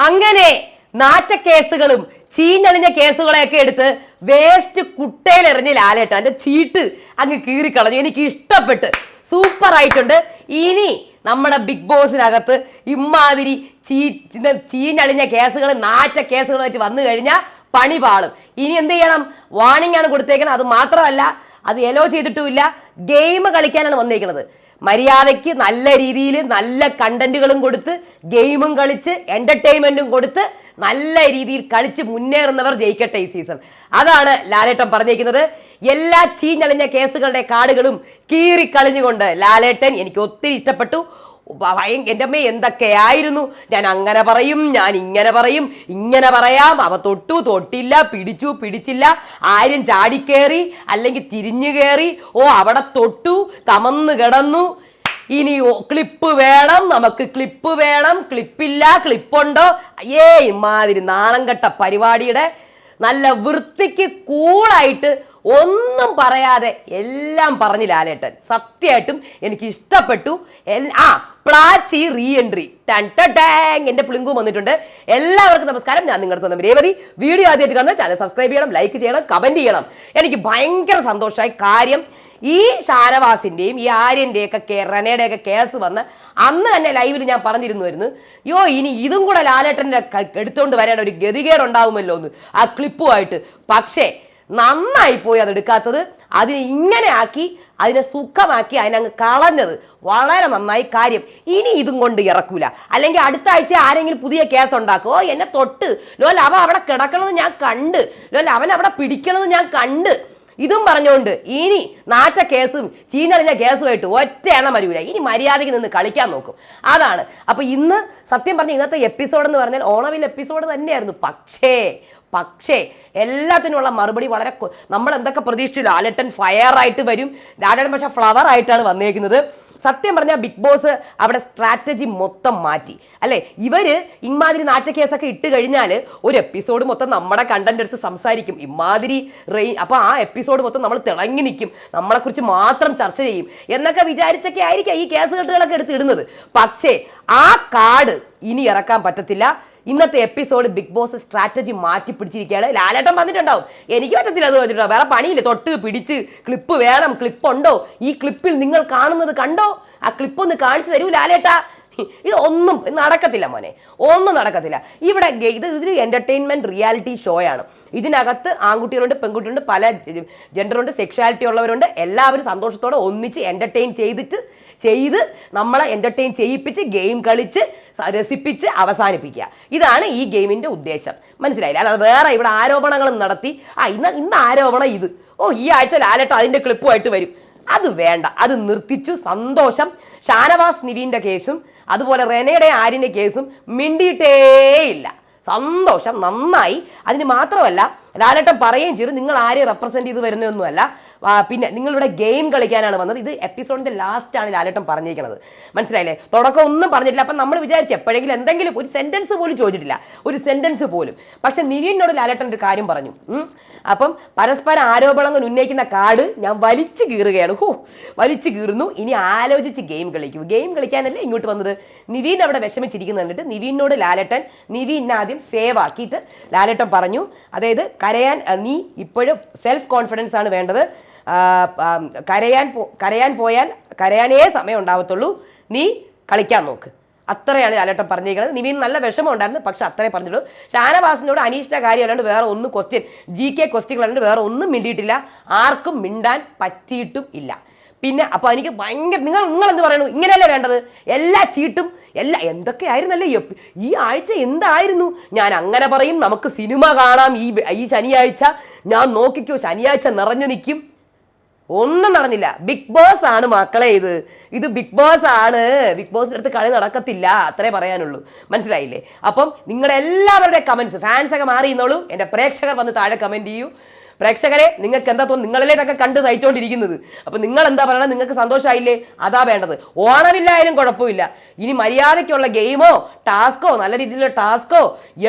അങ്ങനെ നാറ്റക്കേസുകളും ചീഞ്ഞളിഞ്ഞ കേസുകളെയൊക്കെ എടുത്ത് വേസ്റ്റ് കുട്ടയിലെറിഞ്ഞ് ലാലേട്ടൻ എന്റെ ചീട്ട് അങ്ങ് കീറിക്കളഞ്ഞു. എനിക്ക് ഇഷ്ടപ്പെട്ട്, സൂപ്പർ ആയിട്ടുണ്ട്. ഇനി നമ്മുടെ ബിഗ് ബോസിനകത്ത് ഇമാതിരി ചീഞ്ഞളിഞ്ഞ കേസുകൾ, നാറ്റ കേസുകളായിട്ട് വന്നു കഴിഞ്ഞാൽ പണി പാളും. ഇനി എന്ത് ചെയ്യണം? വാർണിംഗ് ആണ് കൊടുത്തേക്കുന്നത്. അത് മാത്രമല്ല, അത് എലോ ചെയ്തിട്ടുമില്ല. ഗെയിം കളിക്കാനാണ് വന്നേക്കുന്നത്. മര്യാദയ്ക്ക് നല്ല രീതിയിൽ നല്ല കണ്ടന്റുകളും കൊടുത്ത് ഗെയിമും കളിച്ച് എന്റർടൈൻമെന്റും കൊടുത്ത് നല്ല രീതിയിൽ കളിച്ച് മുന്നേറുന്നവർ ജയിക്കട്ടെ ഈ സീസൺ. അതാണ് ലാലേട്ടൻ പറഞ്ഞേക്കുന്നത്. എല്ലാ ചീഞ്ഞളിഞ്ഞ കേസുകളുടെ കാർഡുകളും കീറിക്കളിഞ്ഞുകൊണ്ട് ലാലേട്ടൻ എനിക്ക് ഒത്തിരി ഇഷ്ടപ്പെട്ടു. എൻ്റെ അമ്മ എന്തൊക്കെയായിരുന്നു, ഞാൻ അങ്ങനെ പറയും, ഞാൻ ഇങ്ങനെ പറയും, ഇങ്ങനെ പറയാം, അവ തൊട്ടു തൊട്ടില്ല, പിടിച്ചു പിടിച്ചില്ല, ആരും ചാടിക്കേറി അല്ലെങ്കിൽ തിരിഞ്ഞു കയറി, അവിടെ തൊട്ടു കമന്ന് കിടന്നു, ഇനി ക്ലിപ്പ് വേണം, നമുക്ക് ക്ലിപ്പ് വേണം, ക്ലിപ്പില്ല, ക്ലിപ്പുണ്ടോ, ഇമാതിരി നാണം കെട്ട പരിപാടിയുടെ നല്ല വൃത്തിക്ക് കൂളായിട്ട് ഒന്നും പറയാതെ എല്ലാം പറഞ്ഞു ലാലേട്ടൻ. സത്യമായിട്ടും എനിക്ക് ഇഷ്ടപ്പെട്ടു. പ്ലാച്ചി റീ എൻട്രി എന്റെ പ്ലിങ്കു വന്നിട്ടുണ്ട്. എല്ലാവർക്കും നമസ്കാരം. ഞാൻ നിങ്ങളുടെ സ്വന്തം രേവതി. വീഡിയോ ആദ്യമായിട്ട് കാണുന്ന ചാനൽ സബ്സ്ക്രൈബ് ചെയ്യണം, ലൈക്ക് ചെയ്യണം, കമന്റ് ചെയ്യണം. എനിക്ക് ഭയങ്കര സന്തോഷമായി. കാര്യം ഈ ഷാനവാസിന്റെയും ഈ ആര്യന്റെയൊക്കെ റെനയുടെയൊക്കെ കേസ് വന്ന് അന്ന് തന്നെ ലൈവിൽ ഞാൻ പറഞ്ഞിരുന്നു, ഇനി ഇതും കൂടെ ലാലേട്ടൻ്റെ എടുത്തുകൊണ്ട് വരാൻ ഒരു ഗതികേടുണ്ടാവുമല്ലോ എന്ന് ആ ക്ലിപ്പുമായിട്ട്. പക്ഷേ നന്നായി പോയി അതെടുക്കാത്തത്. അതിനെ ഇങ്ങനെ ആക്കി, അതിനെ സുഖമാക്കി, അതിനങ്ങ് കളഞ്ഞത് വളരെ നന്നായി. കാര്യം ഇനി ഇതും കൊണ്ട് ഇറക്കൂല. അല്ലെങ്കിൽ അടുത്ത ആഴ്ച ആരെങ്കിലും പുതിയ കേസ് ഉണ്ടാക്കും, എന്നെ തൊട്ട് ലോല അവൻ അവിടെ കിടക്കണത് ഞാൻ കണ്ട്, ലോല അവൻ അവിടെ പിടിക്കണത് ഞാൻ കണ്ട്, ഇതും പറഞ്ഞുകൊണ്ട് ഇനി നാറ്റ കേസും ചീഞ്ഞളിഞ്ഞ കേസുമായിട്ട് ഒറ്റ എണ്ണം വരൂല. ഇനി മര്യാദയ്ക്ക് നിന്ന് കളിക്കാൻ നോക്കും. അതാണ്. അപ്പൊ ഇന്ന് സത്യം പറഞ്ഞ ഇന്നത്തെ എപ്പിസോഡ് എന്ന് പറഞ്ഞാൽ ഓണവിൽ എപ്പിസോഡ് തന്നെയായിരുന്നു. പക്ഷേ എല്ലാത്തിനുള്ള മറുപടി വളരെ നമ്മൾ എന്തൊക്കെ പ്രതീക്ഷിച്ചു. ലാലേട്ടൻ ഫയർ ആയിട്ട് വരും. ലാലേട്ടൻ പക്ഷെ ഫ്ലവർ ആയിട്ടാണ് വന്നേക്കുന്നത്. സത്യം പറഞ്ഞാൽ ബിഗ് ബോസ് അവിടെ സ്ട്രാറ്റജി മൊത്തം മാറ്റി അല്ലേ. ഇവര് ഇമാതിരി നാറ്റ കേസൊക്കെ ഇട്ട് കഴിഞ്ഞാൽ ഒരു എപ്പിസോഡ് മൊത്തം നമ്മുടെ കണ്ടന്റ് എടുത്ത് സംസാരിക്കും. ഇമാതിരി അപ്പൊ ആ എപ്പിസോഡ് മൊത്തം നമ്മൾ തിളങ്ങി നിൽക്കും, നമ്മളെക്കുറിച്ച് മാത്രം ചർച്ച ചെയ്യും എന്നൊക്കെ വിചാരിച്ചൊക്കെ ആയിരിക്കാം ഈ കേസ് കെട്ടുകളൊക്കെ എടുത്ത് ഇടുന്നത്. പക്ഷേ ആ കാർഡ് ഇനി ഇറക്കാൻ പറ്റത്തില്ല. ഇന്നത്തെ എപ്പിസോഡ് ബിഗ് ബോസ് സ്ട്രാറ്റജി മാറ്റി പിടിച്ചിരിക്കുകയാണ്. ലാലേട്ടൻ വന്നിട്ടുണ്ടാവും, എനിക്ക് പറ്റത്തില്ല അത് വന്നിട്ടുണ്ടാവും, വേറെ പണിയില്ല, തൊട്ട് പിടിച്ച് ക്ലിപ്പ് വേണം, ക്ലിപ്പുണ്ടോ, ഈ ക്ലിപ്പിൽ നിങ്ങൾ കാണുന്നത് കണ്ടോ, ആ ക്ലിപ്പ് ഒന്ന് കാണിച്ചു തരൂ ലാലേട്ടാ. ഇത് ഒന്നും നടക്കത്തില്ല മോനെ, ഒന്നും നടക്കത്തില്ല. ഇവിടെ ഇതൊരു എന്റർടൈൻമെന്റ് റിയാലിറ്റി ഷോ ആണ്. ഇതിനകത്ത് ആൺകുട്ടികളുണ്ട്, പെൺകുട്ടികളുണ്ട്, പല ജെൻഡറുണ്ട്, സെക്ഷുവാലിറ്റി ഉള്ളവരുണ്ട്. എല്ലാവരും സന്തോഷത്തോടെ ഒന്നിച്ച് എന്റർടൈൻ ചെയ്ത് നമ്മളെ എന്റർടൈൻ ചെയ്യിപ്പിച്ച് ഗെയിം കളിച്ച് രസിപ്പിച്ച് അവസാനിപ്പിക്കുക. ഇതാണ് ഈ ഗെയിമിന്റെ ഉദ്ദേശം. മനസ്സിലായില്ല? അല്ലാതെ വേറെ ഇവിടെ ആരോപണങ്ങളും നടത്തി ഇന്ന് ആരോപണം ഇത്, ഈ ആഴ്ച ലാലേട്ടൻ അതിന്റെ ക്ലിപ്പുമായിട്ട് വരും, അത് വേണ്ട, അത് നിർത്തിച്ചു. സന്തോഷം. ഷാനവാസ് നിവിന്റെ കേസും അതുപോലെ റെനയുടെ ആര്യന്റെ കേസും മിണ്ടിയിട്ടേയില്ല. സന്തോഷം, നന്നായി. അതിന് മാത്രമല്ല ലാലേട്ടൻ പറയുകയും ചെയ്തു, നിങ്ങൾ ആരെയും റെപ്രസെന്റ് ചെയ്ത് വരുന്നതൊന്നുമല്ല, പിന്നെ നിങ്ങളിവിടെ ഗെയിം കളിക്കാനാണ് വന്നത്. ഇത് എപ്പിസോഡിന്റെ ലാസ്റ്റ് ആണ് ലാലേട്ടൻ പറഞ്ഞിരിക്കുന്നത്. മനസ്സിലായില്ലേ? തുടക്കം ഒന്നും പറഞ്ഞിട്ടില്ല. അപ്പം നമ്മൾ വിചാരിച്ചു എപ്പോഴെങ്കിലും എന്തെങ്കിലും ഒരു സെന്റൻസ് പോലും ചോദിച്ചിട്ടില്ല, ഒരു സെന്റൻസ് പോലും. പക്ഷെ നിവിനോട് ലാലേട്ടൻ ഒരു കാര്യം പറഞ്ഞു. അപ്പം പരസ്പര ആരോപണങ്ങൾ ഉന്നയിക്കുന്ന കാർഡ് ഞാൻ വലിച്ചു കീറുകയാണ്. വലിച്ചു കീറുന്നു. ഇനി ആലോചിച്ച് ഗെയിം കളിക്കും. ഗെയിം കളിക്കാനല്ലേ ഇങ്ങോട്ട് വന്നത്. നിവീൻ അവിടെ വിഷമിച്ചിരിക്കുന്നു കണ്ടിട്ട് നിവീനോട് ലാലേട്ടൻ നിവീനെ ആദ്യം സേവ് ആക്കിയിട്ട് ലാലേട്ടൻ പറഞ്ഞു, അതായത് കരയാൻ നീ ഇപ്പോഴും സെൽഫ് കോൺഫിഡൻസ് ആണ് വേണ്ടത്. കരയാനേ സമയം ഉണ്ടാവത്തുള്ളൂ, നീ കളിക്കാൻ നോക്ക്. അത്രയാണ് ലാലേട്ടൻ പറഞ്ഞിരിക്കുന്നത്. നിവിൻ നല്ല വിഷമം ഉണ്ടായിരുന്നു, പക്ഷെ അത്രേ പറഞ്ഞുള്ളൂ. ഷാനവാസിനോട് അനീഷിന്റെ കാര്യം അല്ലാണ്ട് വേറെ ഒന്നും GK ക്വസ്റ്റ്യൻ അല്ലാണ്ട് വേറെ ഒന്നും മിണ്ടിയിട്ടില്ല. ആർക്കും മിണ്ടാൻ പറ്റിയിട്ടും ഇല്ല. പിന്നെ അപ്പോൾ എനിക്ക് ഭയങ്കര നിങ്ങൾ എന്ത് പറയണു, ഇങ്ങനെയല്ലേ വേണ്ടത്, എല്ലാ ചീട്ടും എന്തൊക്കെയായിരുന്നല്ലേ ഈ ആഴ്ച, എന്തായിരുന്നു. ഞാൻ അങ്ങനെ പറയും, നമുക്ക് സിനിമ കാണാം ഈ ശനിയാഴ്ച, ഞാൻ നോക്കിക്കോ ശനിയാഴ്ച നിറഞ്ഞു നിൽക്കും. ഒന്നും നടന്നില്ല. ബിഗ് ബോസ് ആണ് മക്കളെ, ഇത് ബിഗ് ബോസ് ആണ്. ബിഗ് ബോസിന്റെ അടുത്ത് കളി നടക്കത്തില്ല, അത്രേ പറയാനുള്ളൂ. മനസ്സിലായില്ലേ? അപ്പം നിങ്ങളുടെ എല്ലാവരുടെ കമന്റ്സ്, ഫാൻസൊക്കെ മാറി നിന്നോളൂ. എൻ്റെ പ്രേക്ഷകർ വന്ന് താഴെ കമന്റ് ചെയ്യൂ. പ്രേക്ഷകരെ നിങ്ങൾക്ക് എന്താ തോന്നുന്നു? നിങ്ങളിലേക്കൊക്കെ കണ്ട് സഹിച്ചുകൊണ്ടിരിക്കുന്നത്. അപ്പൊ നിങ്ങൾ എന്താ പറയണത്? നിങ്ങൾക്ക് സന്തോഷമായില്ലേ? അതാ വേണ്ടത്. ഓണമില്ലായാലും കുഴപ്പമില്ല. ഇനി മര്യാദയ്ക്കുള്ള ഗെയിമോ ടാസ്കോ നല്ല രീതിയിലുള്ള ടാസ്കോ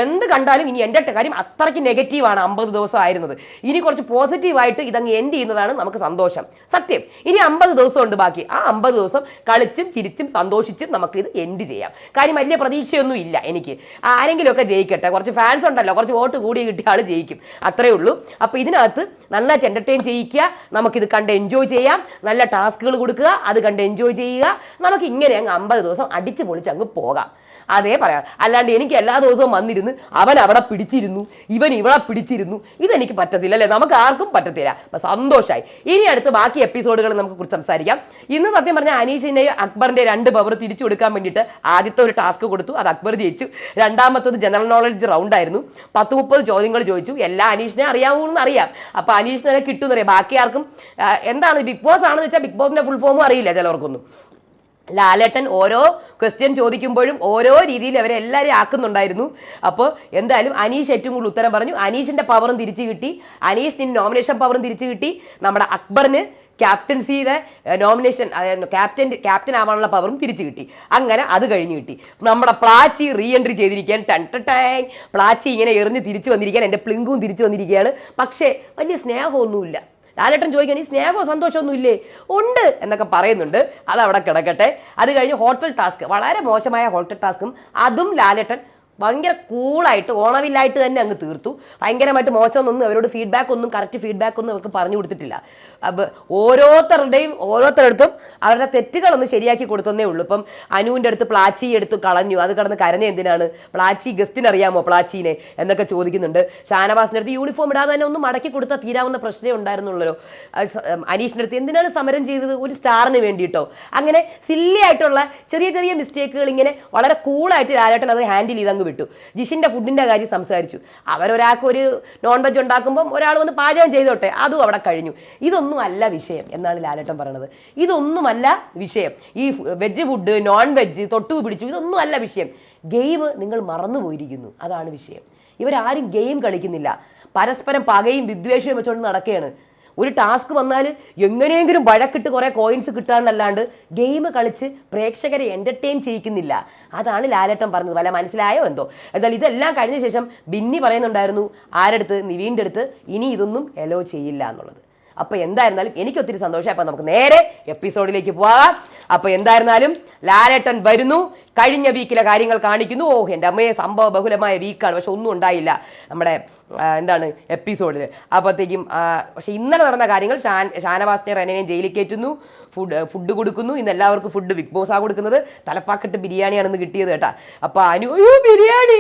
എന്ത് കണ്ടാലും ഇനി എൻ്റെ കാര്യം അത്രയ്ക്ക് നെഗറ്റീവാണ് 50 ദിവസം ആയിരുന്നത്. ഇനി കുറച്ച് പോസിറ്റീവായിട്ട് ഇതങ്ങ് എൻഡ് ചെയ്യുന്നതാണ് നമുക്ക് സന്തോഷം. സത്യം. ഇനി 50 ദിവസം ഉണ്ട് ബാക്കി. ആ 50 ദിവസം കളിച്ചും ചിരിച്ചും സന്തോഷിച്ചും നമുക്ക് ഇത് എൻഡ് ചെയ്യാം. കാര്യം വലിയ പ്രതീക്ഷയൊന്നും ഇല്ല എനിക്ക്. ആരെങ്കിലുമൊക്കെ ജയിക്കട്ടെ. കുറച്ച് ഫാൻസ് ഉണ്ടല്ലോ, കുറച്ച് വോട്ട് കൂടി കിട്ടിയ ആൾ ജയിക്കും, അത്രേ ഉള്ളൂ. അപ്പോൾ ഇതിനകത്ത് നന്നായിട്ട് എൻ്റർടൈൻ ചെയ്യിക്കുക, നമുക്കിത് കണ്ട് എൻജോയ് ചെയ്യാം, നല്ല ടാസ്കുകൾ കൊടുക്കുക, അത് കണ്ട് എൻജോയ് ചെയ്യുക. നമുക്ക് ഇങ്ങനെ അങ്ങ് 50 ദിവസം അടിച്ച് പൊളിച്ച് അങ്ങ് പോകാം. അതേ പറയാം. അല്ലാണ്ട് എനിക്ക് എല്ലാ ദിവസവും വന്നിരുന്ന് അവൻ അവിടെ പിടിച്ചിരുന്നു, ഇവൻ ഇവിടെ പിടിച്ചിരുന്നു, ഇതെനിക്ക് പറ്റത്തില്ല അല്ലേ? നമുക്ക് ആർക്കും പറ്റത്തില്ല. അപ്പം സന്തോഷമായി. ഇനി അടുത്ത് ബാക്കി എപ്പിസോഡുകൾ നമുക്ക് കുറിച്ച് സംസാരിക്കാം. ഇന്ന് സത്യം പറഞ്ഞാൽ അനീഷിൻ്റെയും അക്ബറിൻ്റെ 2 പവർ തിരിച്ചു കൊടുക്കാൻ വേണ്ടിയിട്ട് ആദ്യത്തെ ഒരു ടാസ്ക് കൊടുത്തു, അത് അക്ബർ ജയിച്ചു. രണ്ടാമത്തത് ജനറൽ നോളജ് റൗണ്ട് ആയിരുന്നു. 10-30 ചോദ്യങ്ങൾ ചോദിച്ചു. എല്ലാം അനീഷിനെ അറിയാമോന്ന് അറിയാം. അപ്പോൾ അനീഷിനെ കിട്ടുമെന്നറിയാം. ബാക്കി ആർക്കും എന്താണ് ബിഗ് ബോസ് ആണെന്ന് വെച്ചാൽ ബിഗ് ബോസിൻ്റെ ഫുൾ ഫോമും അറിയില്ല ചിലവർക്കൊന്നും. ലാലേട്ടൻ ഓരോ ക്വസ്റ്റ്യൻ ചോദിക്കുമ്പോഴും ഓരോ രീതിയിൽ അവരെ എല്ലാവരെയും ആക്കുന്നുണ്ടായിരുന്നു. അപ്പോൾ എന്തായാലും അനീഷ് ഏറ്റവും കൂടുതൽ ഉത്തരം പറഞ്ഞു. അനീഷിൻ്റെ പവറും തിരിച്ചു കിട്ടി. അനീഷിന് നോമിനേഷൻ പവറും തിരിച്ചു കിട്ടി. നമ്മുടെ അക്ബറിന് ക്യാപ്റ്റൻസിയുടെ നോമിനേഷൻ, അതായത് ക്യാപ്റ്റൻ ആവാനുള്ള പവറും തിരിച്ചു കിട്ടി. അങ്ങനെ അത് കഴിഞ്ഞ് കിട്ടി. നമ്മുടെ പ്ലാച്ചി റീ എൻട്രി ചെയ്തിരിക്കാൻ പ്ലാച്ചി ഇങ്ങനെ എറിഞ്ഞ് തിരിച്ചു വന്നിരിക്കുകയാണ്. എൻ്റെ പ്ലിങ്കും തിരിച്ചു വന്നിരിക്കുകയാണ്. പക്ഷേ വലിയ സ്നേഹമൊന്നുമില്ല. ലാലേട്ടൻ ചോദിക്കുകയാണ്, ഈ സ്നേഹമോ സന്തോഷമൊന്നും ഇല്ലേ? ഉണ്ട് എന്നൊക്കെ പറയുന്നുണ്ട്. അതവിടെ കിടക്കട്ടെ. അത് കഴിഞ്ഞ് ഹോട്ടൽ ടാസ്ക്, വളരെ മോശമായ ഹോട്ടൽ ടാസ്കും അതും ലാലേട്ടൻ ഭയങ്കര കൂളായിട്ട് ഓണമില്ലായിട്ട് തന്നെ അങ്ങ് തീർത്തു. ഭയങ്കരമായിട്ട് മോശമൊന്നും അവരോട് കറക്റ്റ് ഫീഡ്ബാക്ക് ഒന്നും അവർക്ക് പറഞ്ഞു കൊടുത്തിട്ടില്ല. അപ്പോൾ ഓരോരുത്തരടുത്തും അവരുടെ തെറ്റുകളൊന്ന് ശരിയാക്കി കൊടുത്തതേ ഉള്ളൂ. ഇപ്പം അനുവിൻ്റെ അടുത്ത് പ്ലാച്ചി എടുത്ത് കളഞ്ഞു, അത് കിടന്ന് കരഞ്ഞ എന്തിനാണ്? പ്ലാച്ചി ഗസ്റ്റിന് അറിയാമോ പ്ലാച്ചീനെ എന്നൊക്കെ ചോദിക്കുന്നുണ്ട്. ഷാനവാസിൻ്റെ അടുത്ത് യൂണിഫോം ഇടാതെ തന്നെ ഒന്ന് മടക്കി കൊടുത്താൽ തീരാവുന്ന പ്രശ്നമേ ഉണ്ടായിരുന്നുള്ളൂ. അനീഷിൻ്റെ അടുത്ത് എന്തിനാണ് സമരം ചെയ്തത്? ഒരു സ്റ്റാറിന് വേണ്ടിയിട്ടോ? അങ്ങനെ സില്ലി ആയിട്ടുള്ള ചെറിയ ചെറിയ മിസ്റ്റേക്കുകൾ ഇങ്ങനെ വളരെ കൂളായിട്ട് ലാലേട്ടൻ അത് ഹാൻഡിൽ ചെയ്ത് അങ്ങ് വിട്ടു. ജിഷിൻ്റെ ഫുഡിൻ്റെ കാര്യം സംസാരിച്ചു. അവരൊരാൾക്ക് ഒരു നോൺ വെജ് ഉണ്ടാക്കുമ്പം ഒരാൾ വന്ന് പാചകം ചെയ്തോട്ടെ, അതും അവിടെ കഴിഞ്ഞു. ഇതൊന്നും അല്ല വിഷയം എന്നാണ് ലാലേട്ടൻ പറയുന്നത്. ഇതൊന്നുമല്ല വിഷയം. ഈ വെജ് ഫുഡ്, നോൺ വെജ്, തൊട്ടു പിടിച്ചു, ഇതൊന്നും അല്ല വിഷയം. ഗെയിം നിങ്ങൾ മറന്നു പോയിരിക്കുന്നു, അതാണ് വിഷയം. ഇവരാരും ഗെയിം കളിക്കുന്നില്ല. പരസ്പരം പകയും വിദ്വേഷവും വെച്ചുകൊണ്ട് നടക്കുകയാണ്. ഒരു ടാസ്ക് വന്നാൽ എങ്ങനെയെങ്കിലും വഴക്കിട്ട് കുറേ കോയിൻസ് കിട്ടാന്നല്ലാണ്ട് ഗെയിം കളിച്ച് പ്രേക്ഷകരെ എൻ്റർടൈൻ ചെയ്യിക്കുന്നില്ല. അതാണ് ലാലേട്ടൻ പറഞ്ഞത്. വല്ല മനസ്സിലായോ എന്തോ? എന്നാൽ ഇതെല്ലാം കഴിഞ്ഞ ശേഷം ബിന്നി പറയുന്നുണ്ടായിരുന്നു ആരടുത്ത്? നിവീൻ്റെ അടുത്ത്, ഇനി ഇതൊന്നും എലോ ചെയ്യില്ല എന്നുള്ളത്. അപ്പോൾ എന്തായിരുന്നാലും എനിക്ക് ഒത്തിരി സന്തോഷമായി. അപ്പോൾ നമുക്ക് നേരെ എപ്പിസോഡിലേക്ക് പോകാം. അപ്പോൾ എന്തായിരുന്നാലും ലാലേട്ടൻ വരുന്നു, കഴിഞ്ഞ വീക്കിലെ കാര്യങ്ങൾ കാണിക്കുന്നു. ഓ എൻ്റെ അമ്മയെ, സംഭവ ബഹുലമായ വീക്കാണ്. പക്ഷെ ഒന്നും ഉണ്ടായില്ല നമ്മുടെ എപ്പിസോഡിൽ. അപ്പോഴത്തേക്കും പക്ഷെ ഇന്നലെ നടന്ന കാര്യങ്ങൾ, ഷാനവാസിനെ റെനേനെയും ജയിലിൽ കയറ്റുന്നു, ഫുഡ് കൊടുക്കുന്നു. ഇന്ന് എല്ലാവർക്കും ഫുഡ് ബിഗ് ബോസാണ് കൊടുക്കുന്നത്. തലപ്പാക്കെട്ട് ബിരിയാണിയാണെന്ന് കിട്ടിയത് കേട്ടാ. അപ്പോൾ അയ്യോ ബിരിയാണി,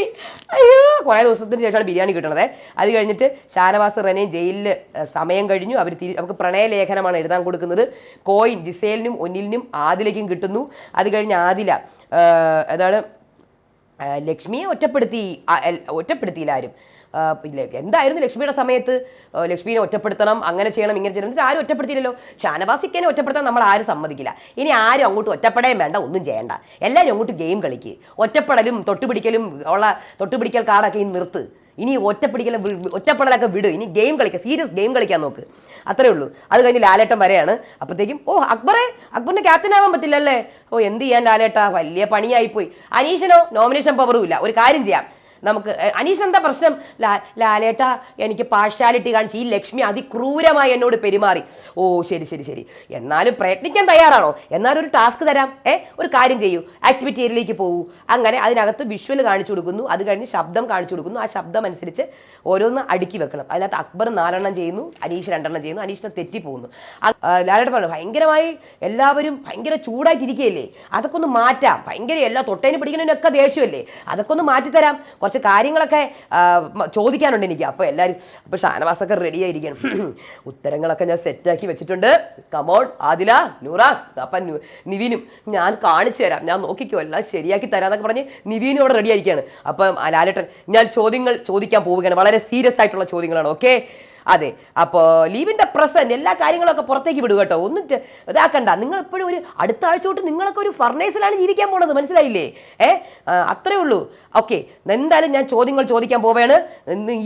അയ്യോ കുറേ ദിവസത്തിന് ശേഷമാണ് ബിരിയാണി കിട്ടണത്. അത് കഴിഞ്ഞിട്ട് ഷാനവാസ് റെനയും ജയിലിൽ സമയം കഴിഞ്ഞു. അവർക്ക് പ്രണയലേഖനമാണ് എഴുതാൻ കൊടുക്കുന്നത്. കോയിൻ ജിസേലിനും ഒന്നിലിനും ആദിലേക്കും കിട്ടുന്നു. അത് കഴിഞ്ഞ് ആദില അതാണ് ലക്ഷ്മിയെ ഒറ്റപ്പെടുത്തിയില്ല ആരും. എന്തായിരുന്നു ലക്ഷ്മിയുടെ സമയത്ത്? ലക്ഷ്മിയെ ഒറ്റപ്പെടുത്തണം, അങ്ങനെ ചെയ്യണം, ഇങ്ങനെ ചെയ്യണം. എന്നിട്ട് ആരും ഒറ്റപ്പെടുത്തിയില്ലല്ലോ. ഷാനവാസിക്കനെ ഒറ്റപ്പെടുത്താൻ നമ്മൾ ആരും സമ്മതിക്കില്ല. ഇനി ആരും അങ്ങോട്ട് ഒറ്റപ്പെടേം വേണ്ട, ഒന്നും ചെയ്യണ്ട. എല്ലാവരും അങ്ങോട്ട് ഗെയിം കളിക്ക്. ഒറ്റപ്പെടലും തൊട്ടുപിടിക്കൽ കാർഡൊക്കെ ഇനി നിർത്ത്. ഇനി ഒറ്റപ്പെടലൊക്കെ വിട്. ഇനി ഗെയിം കളിക്കുക, സീരിയസ് ഗെയിം കളിക്കാൻ നോക്ക്. അത്രേ ഉള്ളൂ. അത് കഴിഞ്ഞ് ലാലേട്ടൻ വരെയാണ്. അപ്പോഴത്തേക്കും അക്ബറിന് ക്യാപ്റ്റൻ ആവാൻ പറ്റില്ലല്ലേ? എന്ത് ചെയ്യാൻ ലാലേട്ടാ, വലിയ പണിയായിപ്പോയി. അനീഷിനോ നോമിനേഷൻ പവറും ഇല്ല. ഒരു കാര്യം ചെയ്യാം നമുക്ക്. അനീഷ് എന്താ പ്രശ്നം? ലാലേട്ടാ എനിക്ക് പാർഷ്യാലിറ്റി കാണിച്ച് ഈ ലക്ഷ്മി അതിക്രൂരമായി എന്നോട് പെരുമാറി. ഓ ശരി, എന്നാലും പ്രയത്നിക്കാൻ തയ്യാറാണോ? എന്നാലും ഒരു ടാസ്ക് തരാം. ഒരു കാര്യം ചെയ്യൂ, ആക്ടിവിറ്റി ഏരിയയിലേക്ക് പോകൂ. അങ്ങനെ അതിനകത്ത് വിഷ്വൽ കാണിച്ചു കൊടുക്കുന്നു. അത് കഴിഞ്ഞ് ശബ്ദം കാണിച്ചു കൊടുക്കുന്നു. ആ ശബ്ദം അനുസരിച്ച് ഓരോന്ന് അടുക്കി വെക്കണം. അതിനകത്ത് അക്ബർ 4 എണ്ണം ചെയ്യുന്നു, അനീഷ് 2 എണ്ണം ചെയ്യുന്നു. അനീഷിനെ തെറ്റിപ്പോകുന്നു. ലാലേട്ടൻ പറഞ്ഞു ഭയങ്കരമായി എല്ലാവരും ഭയങ്കര ചൂടായിട്ടിരിക്കുകയല്ലേ, അതൊക്കെ ഒന്ന് മാറ്റാം. ഭയങ്കര എല്ലാ തൊട്ടേന് പിടിക്കുന്നതിനൊക്കെ ദേഷ്യമല്ലേ, അതൊക്കെ ഒന്ന് മാറ്റിത്തരാം. കുറച്ച് കാര്യങ്ങളൊക്കെ ചോദിക്കാനുണ്ട് എനിക്ക്. അപ്പോൾ ഷാനവാസൊക്കെ റെഡി ആയിരിക്കണം. ഉത്തരങ്ങളൊക്കെ ഞാൻ സെറ്റാക്കി വെച്ചിട്ടുണ്ട്. കമോൺ ആദില, നൂറ, അപ്പം നിവീനും ഞാൻ കാണിച്ചു തരാം, ഞാൻ നോക്കിക്കോ, എല്ലാം ശരിയാക്കി തരാന്നൊക്കെ പറഞ്ഞ് നിവീനും അവിടെ റെഡി ആയിരിക്കുകയാണ്. അപ്പം ലാലേട്ടൻ, ഞാൻ ചോദ്യങ്ങൾ ചോദിക്കാൻ പോവുകയാണ്. വളരെ സീരിയസ് ആയിട്ടുള്ള ചോദ്യങ്ങളാണ്. ഓക്കെ? അതെ. അപ്പോൾ ലീവിൻ്റെ പ്രസൻറ്റ് എല്ലാ കാര്യങ്ങളൊക്കെ പുറത്തേക്ക് വിടുക കേട്ടോ. ഒന്നും ഇതാക്കണ്ട. നിങ്ങളെപ്പോഴും അടുത്ത ആഴ്ച തൊട്ട് നിങ്ങളൊക്കെ ഒരു ഫർണേസിലാണ് ജീവിക്കാൻ പോണത്, മനസ്സിലായില്ലേ? അത്രേ ഉള്ളൂ. ഓക്കെ, എന്തായാലും ഞാൻ ചോദ്യങ്ങൾ ചോദിക്കാൻ പോവുകയാണ്.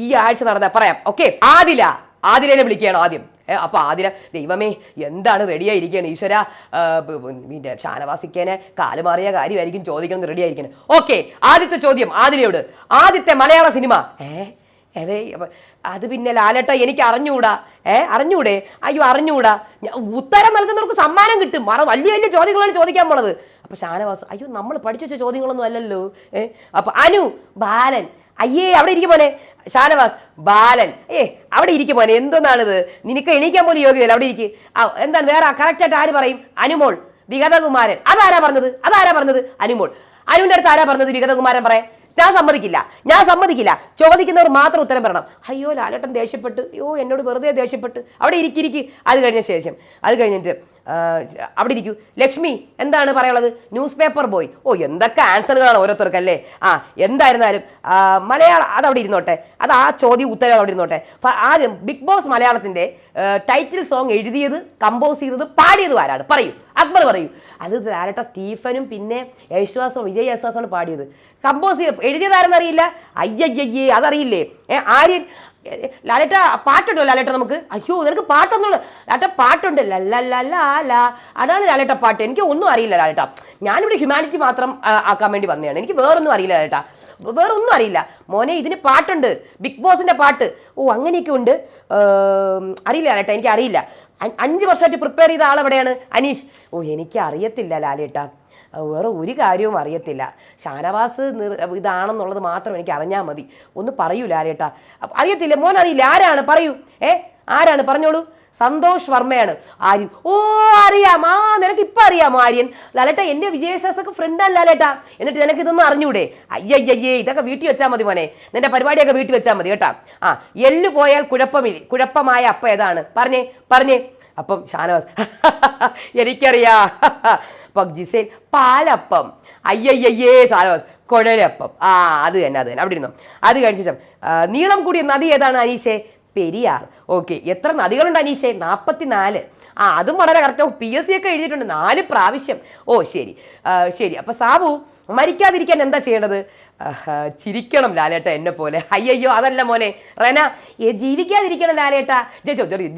ഈ ആഴ്ച നടന്ന പറയാം. ഓക്കെ? ആദില, ആതിരേനെ വിളിക്കുകയാണ് ആദ്യം. അപ്പൊ ആതിര ദൈവമേ എന്താണ് റെഡിയായിരിക്കുകയാണ് ഈശ്വര, പിന്നെ ഷാനവാസിക്കേനെ കാലുമാറിയ കാര്യമായിരിക്കും ചോദിക്കണം റെഡിയായിരിക്കണം. ഓക്കെ, ആദ്യത്തെ ചോദ്യം ആതിരയോട്. ആദ്യത്തെ മലയാള സിനിമ അതെ. അത് പിന്നെ ലാലേട്ട എനിക്ക് അറിഞ്ഞൂടാ. അറിഞ്ഞൂടെ? അയ്യോ അറിഞ്ഞൂടാ. ഉത്തരം നൽകുന്നവർക്ക് സമ്മാനം കിട്ടും. വലിയ വലിയ ചോദ്യങ്ങളാണ് ചോദിക്കാൻ പോണത്. അപ്പൊ ഷാനവാസ് അയ്യോ നമ്മൾ പഠിച്ചു വെച്ച ചോദ്യങ്ങളൊന്നും അല്ലല്ലോ. അപ്പൊ അനു ബാലൻ അയ്യേ അവിടെ ഇരിക്കും മോനെ. ഷാനവാസ് ബാലൻ അവിടെ ഇരിക്കും മോനെ. എന്തെന്നാണിത്, നിനക്ക് എണീക്കാൻ പോലും യോഗ്യതയില്ല, അവിടെ ഇരിക്കും. എന്താണ് വേറെ കറക്റ്റായിട്ട് ആര് പറയും? അനുമോൾ. വിഗതകുമാരൻ അതാരാ പറഞ്ഞത്? അനുമോൾ. അനുവിന്റെ അടുത്ത് ആരാ പറഞ്ഞത് വിഗതകുമാരൻ പറയാൻ? ഞാൻ സമ്മതിക്കില്ല. ചോദിക്കുന്നവർ മാത്രം ഉത്തരം പറയണം. അയ്യോ ലാലേട്ടൻ ദേഷ്യപ്പെട്ട്, എന്നോട് വെറുതെ ദേഷ്യപ്പെട്ട്. അവിടെ ഇരിക്കി. അത് കഴിഞ്ഞിട്ട് അവിടെ ഇരിക്കൂ. ലക്ഷ്മി എന്താണ് പറയാനുള്ളത്? News paper boy. എന്തൊക്കെ ആൻസറുകളാണ് ഓരോരുത്തർക്കല്ലേ. എന്തായിരുന്നാലും മലയാളം അതവിടെ ഇരുന്നോട്ടെ. അത് ആ ചോദ്യം ഉത്തരം അവിടെ ഇരുന്നോട്ടെ. ആദ്യം ബിഗ് ബോസ് മലയാളത്തിന്റെ ടൈറ്റിൽ സോങ് എഴുതിയത്, കമ്പോസ് ചെയ്തത്, പാടിയതും ആരാണ്? പറയൂ, അക്ബർ പറയൂ. അത് ലാലേട്ട സ്റ്റീഫനും പിന്നെ വിജയ് യേശുദാസാണ് പാടിയത്. കമ്പോസ് ചെയ്ത് എഴുതിയതാരെന്നറിയില്ല. അയ്യയ്യേ അതറിയില്ലേ? ആര്യൻ. ലാലേട്ട പാട്ടുണ്ടോ ലാലേട്ട നമുക്ക്? അയ്യോ നിനക്ക് പാട്ടൊന്നുമില്ല. ലാലേട്ട പാട്ടുണ്ട്, ലല്ല അതാണ് ലാലേട്ട പാട്ട്. എനിക്ക് ഒന്നും അറിയില്ല ലാലേട്ട. ഞാനിവിടെ ഹ്യൂമാനിറ്റി മാത്രം ആക്കാൻ വേണ്ടി വന്നതാണ്. എനിക്ക് വേറൊന്നും അറിയില്ല ലാലേട്ട, വേറൊന്നും അറിയില്ല മോനെ. ഇതിന് പാട്ടുണ്ട്, ബിഗ് ബോസിന്റെ പാട്ട്. അങ്ങനെയൊക്കെ ഉണ്ട്. അറിയില്ല ലാലേട്ട, എനിക്ക് അറിയില്ല. 5 വർഷമായിട്ട് പ്രിപ്പയർ ചെയ്ത ആളെവിടെയാണ്? അനീഷ്. എനിക്ക് അറിയത്തില്ല ലാലേട്ട, വേറെ ഒരു കാര്യവും അറിയത്തില്ല. ഷാനവാസ് ഇതാണെന്നുള്ളത് മാത്രം എനിക്ക് അറിഞ്ഞാൽ മതി. ഒന്ന് പറയൂ ലാലേട്ട. അറിയത്തില്ല മോൻ, അറിയില്ല. ആരാണ്? പറയൂ. ആരാണ്? പറഞ്ഞോളൂ. സന്തോഷ് വർമ്മയാണ്. ആര്യൻ. അറിയാം. നിനക്ക് ഇപ്പം അറിയാമോ ആര്യൻ? ലാലേട്ട എൻ്റെ വിജയശാസൊക്കെ ഫ്രണ്ടാണ് ലാലേട്ട. എന്നിട്ട് നിനക്ക് ഇതൊന്നും അറിഞ്ഞൂടെ? അയ്യയ്യേ ഇതൊക്കെ വീട്ടിൽ വെച്ചാൽ മതി മോനെ. നിന്റെ പരിപാടിയൊക്കെ വീട്ടിൽ വെച്ചാൽ മതി കേട്ടാ. എല്ല് പോയാൽ കുഴപ്പമായ അപ്പം ഏതാണ്? പറഞ്ഞേ. അപ്പം ഷാനവാസ് എനിക്കറിയാ. ജിസേൽ പാലപ്പം. അയ്യയ്യേ ഷാനവാസ് കുഴലപ്പം. അത് തന്നെ അവിടെ ഇരുന്നു. അത് കഴിഞ്ഞ ശേഷം നീളം കൂടിയ നദി ഏതാണ് അനീഷേ? പെരിയാർ. ഓക്കെ, എത്ര നദികളുണ്ട് അനീഷേ? 44. അതും വളരെ കറക്റ്റ്. PSC ഒക്കെ എഴുതിയിട്ടുണ്ട് 4 പ്രാവശ്യം. ശരി. അപ്പൊ സാബു മരിക്കാതിരിക്കാൻ എന്താ ചെയ്യേണ്ടത്? ചിരിക്കണം ലാലേട്ട എന്നെ പോലെ. അയ്യോ അതല്ല മോനെ. റെന ജീവിക്കാതിരിക്കണം ലാലേട്ട.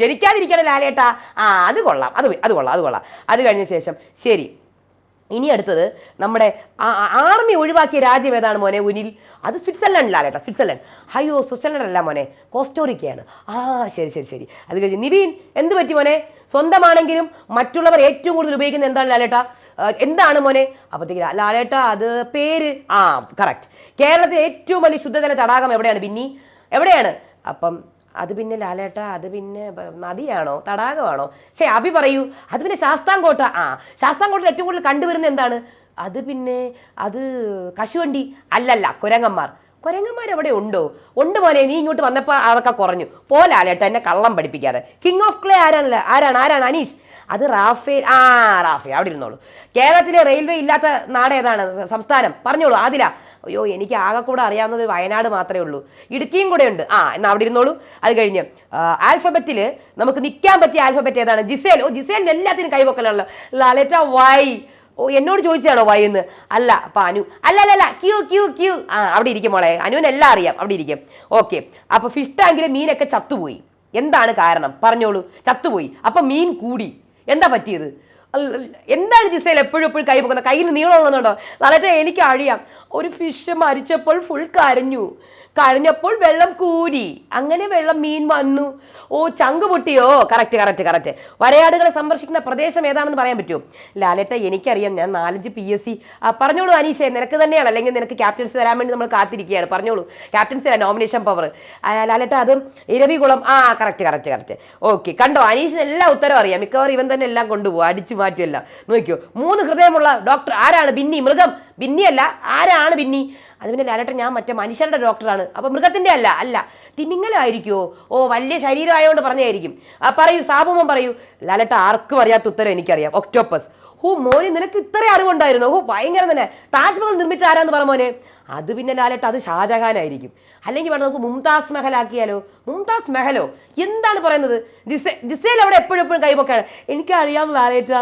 ജനിക്കാതിരിക്കണം ലാലേട്ട. അത് കൊള്ളാം. അത് കഴിഞ്ഞ ശേഷം ശരി. ഇനി അടുത്തത് നമ്മുടെ ആർമി ഒഴിവാക്കിയ രാജ്യം ഏതാണ് മോനെ ഉനിൽ? അത് സ്വിറ്റ്സർലൻഡ് ലാലേട്ട. സ്വിറ്റ്സർലൻഡ്. അയ്യോ സ്വിറ്റ്സർലൻഡ് അല്ല മോനെ, കോസ്റ്റോറിക്കയാണ്. ശരി. അത് കഴിഞ്ഞ് നിവീൻ എന്ത് പറ്റി മോനെ? സ്വന്തമാണെങ്കിലും മറ്റുള്ളവർ ഏറ്റവും കൂടുതൽ ഉപയോഗിക്കുന്നത് എന്താണ് ലാലേട്ട? എന്താണ് മോനെ? അപ്പോഴത്തേക്ക് ലാലേട്ട അത് പേര്. കറക്റ്റ്. കേരളത്തിലെ ഏറ്റവും വലിയ ശുദ്ധജല തടാകം എവിടെയാണ് ബിന്നി? എവിടെയാണ്? അപ്പം അത് പിന്നെ ലാലേട്ട അത് പിന്നെ നദിയാണോ തടാകമാണോ? അഭി പറയൂ. അത് പിന്നെ ശാസ്താംകോട്ട. ശാസ്താംകോട്ടയിൽ ഏറ്റവും കൂടുതൽ കണ്ടുവരുന്നത് എന്താണ്? അത് പിന്നെ അത് കശുവണ്ടി. അല്ലല്ല, കുരങ്ങന്മാർ എവിടെ ഉണ്ടോ? ഉണ്ട് മോനെ. നീ ഇങ്ങോട്ട് വന്നപ്പോൾ അതൊക്കെ കുറഞ്ഞു. ലാലേട്ട എന്നെ കള്ളം പഠിപ്പിക്കാതെ. കിങ് ഓഫ് ക്ലേ ആരാണ്? അനീഷ്. അത് റാഫേൽ. റാഫേൽ അവിടെ ഇരുന്നോളൂ. കേരളത്തിലെ റെയിൽവേ ഇല്ലാത്ത നാട് ഏതാണ്? സംസ്ഥാനം പറഞ്ഞോളൂ. ആദില. അയ്യോ എനിക്ക് ആകെ കൂടെ അറിയാവുന്നത് വയനാട് മാത്രമേ ഉള്ളൂ. ഇടുക്കിയും കൂടെ ഉണ്ട്. എന്നാൽ അവിടെ ഇരുന്നോളൂ. അത് കഴിഞ്ഞ് ആൽഫബറ്റിൽ നമുക്ക് നിൽക്കാൻ പറ്റിയ ആൽഫബറ്റ് ഏതാണ്? ജിസേൽ. ജിസേലിന് എല്ലാത്തിനും കൈവക്കലാണല്ലോ. ലാലേട്ട വൈ. എന്നോട് ചോദിച്ചാണോ വൈ എന്ന്? അല്ല. അപ്പം അനു. അല്ല ക്യൂ. അവിടെ ഇരിക്കും മോളെ. അനുവിനെല്ലാം അറിയാം. അവിടെ ഇരിക്കും. ഓക്കെ. അപ്പൊ ഫിഷ് ടാങ്കിലെ മീനൊക്കെ ചത്തുപോയി. എന്താണ് കാരണം? പറഞ്ഞോളൂ. ചത്തുപോയി. അപ്പൊ മീൻ കൂടി. എന്താ പറ്റിയത്? എന്താണ് ജിസേൽ എപ്പോഴും കൈ പൊക്കുന്നത്? കയ്യിൽ നീളമുള്ളതുണ്ടോ? ലാലേട്ട എനിക്ക് അറിയാം. ഒരു ഫിഷ് മരിച്ചപ്പോൾ ഫുൾ കരഞ്ഞപ്പോൾ വെള്ളം കൂരി, അങ്ങനെ മീൻ വന്നു. ചങ്ക് പൊട്ടിയോ? കറക്റ്റ്. വരയാടുകളെ സംരക്ഷിക്കുന്ന പ്രദേശം ഏതാണെന്ന് പറയാൻ പറ്റുമോ? ലാലേട്ട എനിക്കറിയാം. ഞാൻ 4-5 PSC. പറഞ്ഞോളൂ അനീഷേ. നിനക്ക് തന്നെയാണ്, അല്ലെങ്കിൽ നിനക്ക് ക്യാപ്റ്റൻസി തരാൻ വേണ്ടി നമ്മൾ കാത്തിരിക്കുകയാണ്. പറഞ്ഞോളൂ. Captaincy nomination power. ലാലേട്ട അത് ഇരവികുളം. കറക്റ്റ്. ഓക്കെ, കണ്ടോ അനീഷിന് എല്ലാ ഉത്തരവും അറിയാം. മിക്കവാറും ഇവൻ തന്നെ എല്ലാം കൊണ്ടുപോകും, അടിച്ചു മാറ്റിയല്ല. നോക്കിയോ, 3 ഹൃദയമുള്ള ഡോക്ടർ ആരാണ്? ബിന്നി. മൃഗം. ബിന്നിയല്ല. ആരാണ് ബിന്നി? അത് പിന്നെ ലാലേട്ട ഞാൻ മറ്റേ മനുഷ്യരുടെ ഡോക്ടറാണ്. അപ്പൊ മൃഗത്തിന്റെ അല്ല. തിമിങ്ങലായിരിക്കുമോ? വലിയ ശരീരം ആയതുകൊണ്ട് പറഞ്ഞായിരിക്കും. പറയൂ സാബുമോൻ പറയൂ. ലാലേട്ട ആർക്കും അറിയാത്ത ഉത്തരം എനിക്കറിയാം. ഒക്ടോപ്പസ്. മോനെ നിനക്ക് ഇത്ര അറിവുണ്ടായിരുന്നു. ഭയങ്കര തന്നെ. താജ്മഹൽ നിർമ്മിച്ച ആരാന്ന് പറ മോനെ? അത് പിന്നെ ലാലേട്ട അത് ഷാജഹാനായിരിക്കും. അല്ലെങ്കിൽ വേണം നമുക്ക് മുംതാസ് മഹലാക്കിയാലോ? മുംതാസ് മഹലോ? എന്താണ് പറയുന്നത്? ജിസേൽ അവിടെ എപ്പോഴും കൈപൊക്കാണ്. എനിക്കറിയാം ലാലേട്ട,